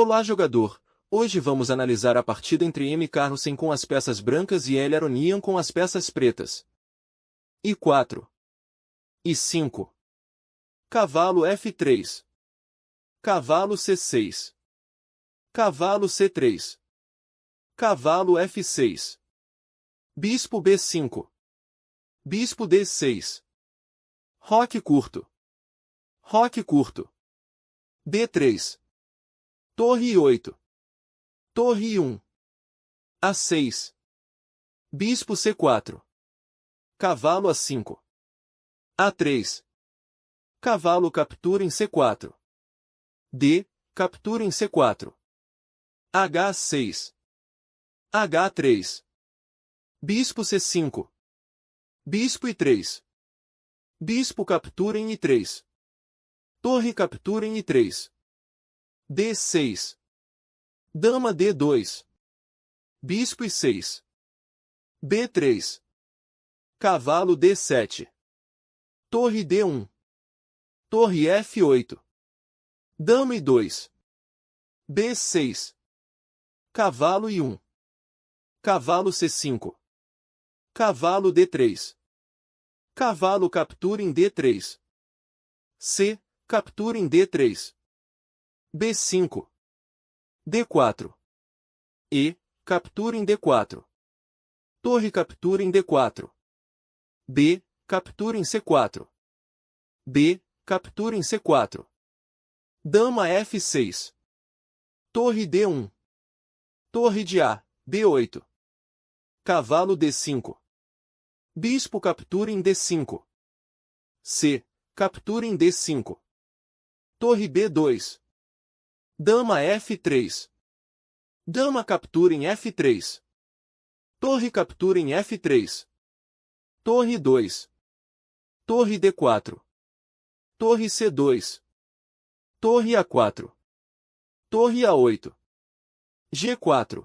Olá, jogador! Hoje vamos analisar a partida entre M. Carlsen com as peças brancas e L. Aronian com as peças pretas. I4. I5. Cavalo F3. Cavalo C6. Cavalo C3. Cavalo F6. Bispo B5. Bispo D6. Roque curto. Roque curto. D3. Torre 8. Torre 1. A6. Bispo C4. Cavalo A5. A3. Cavalo captura em C4. D. Captura em C4. H6. H3. Bispo C5. Bispo I3. Bispo captura em I3. Torre captura em I3. D6. Dama D2. Bispo I6. B3. Cavalo D7. Torre D1. Torre F8. Dama I2. B6. Cavalo I1. Cavalo C5. Cavalo D3. Cavalo captura em D3. C. Captura em D3. B5. D4. E. Captura em D4. Torre captura em D4. B. Captura em C4. B. Captura em C4. Dama F6. Torre D1. Torre de A. B8. Cavalo D5. Bispo captura em D5. C. Captura em D5. Torre B2. Dama F3. Dama captura em F3. Torre captura em F3. Torre 2. Torre D4. Torre C2. Torre A4. Torre A8. G4.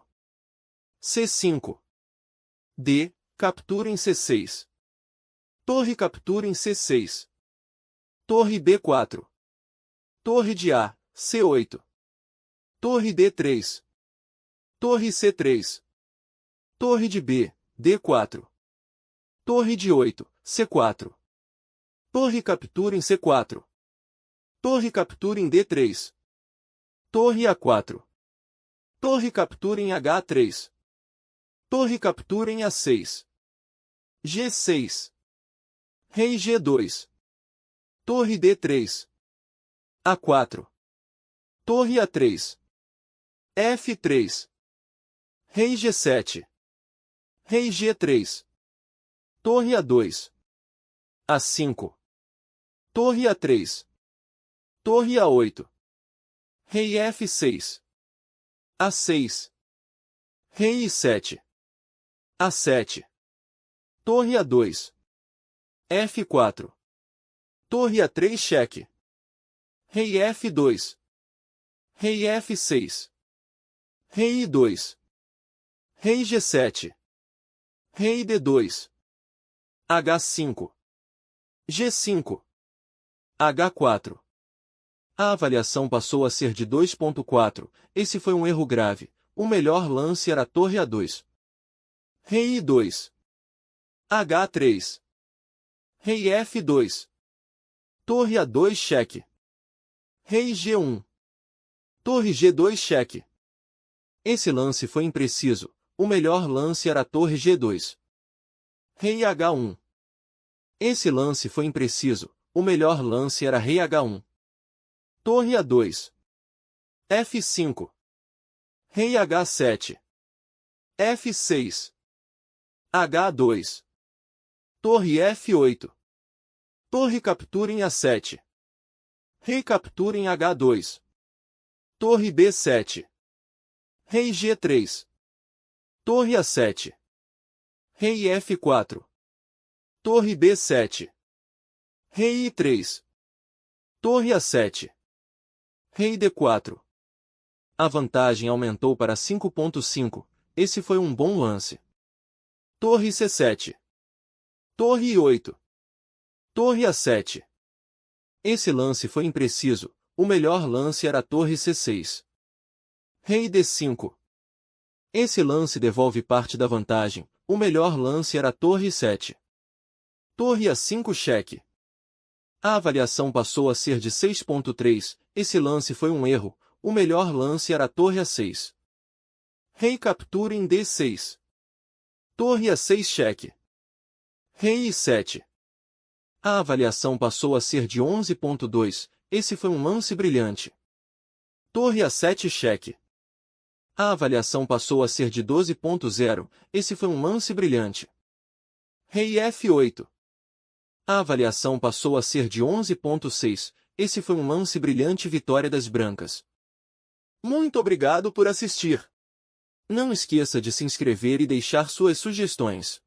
C5. D. Captura em C6. Torre captura em C6. Torre B4. Torre de A. C8. Torre D3. Torre C3. Torre de B. D4. Torre de 8. C4. Torre captura em C4. Torre captura em D3. Torre A4. Torre captura em H3. Torre captura em A6. G6. Rei G2. Torre D3. A4. Torre A3. F3. Rei G7. Rei G3. Torre A2. A5. Torre A3. Torre A8. Rei F6. A6. Rei I7. A7. Torre A2. F4. Torre A3 cheque. Rei F2. Rei F6. Rei I2. Rei G7. Rei D2. H5. G5. H4. A avaliação passou a ser de 2.4. Esse foi um erro grave. O melhor lance era a torre A2. Rei I2. H3. Rei F2. Torre A2 cheque. Rei G1. Torre G2 cheque. Esse lance foi impreciso. O melhor lance era a torre G2. Rei H1. Esse lance foi impreciso. O melhor lance era rei H1. Torre A2. F5. Rei H7. F6. H2. Torre F8. Torre captura em A7. Rei captura em H2. Torre B7. Rei G3. Torre A7. Rei F4. Torre B7. Rei I3. Torre A7. Rei D4. A vantagem aumentou para 5.5. Esse foi um bom lance. Torre C7. Torre I8. Torre A7. Esse lance foi impreciso. O melhor lance era a torre C6. Rei D5. Esse lance devolve parte da vantagem. O melhor lance era torre 7. Torre A5 cheque. A avaliação passou a ser de 6.3. Esse lance foi um erro. O melhor lance era torre A6. Rei captura em D6. Torre A6 cheque. Rei I7. A avaliação passou a ser de 11.2. Esse foi um lance brilhante. Torre A7 cheque. A avaliação passou a ser de 12.0. Esse foi um lance brilhante. Rei F8. A avaliação passou a ser de 11.6. Esse foi um lance brilhante, vitória das brancas. Muito obrigado por assistir. Não esqueça de se inscrever e deixar suas sugestões.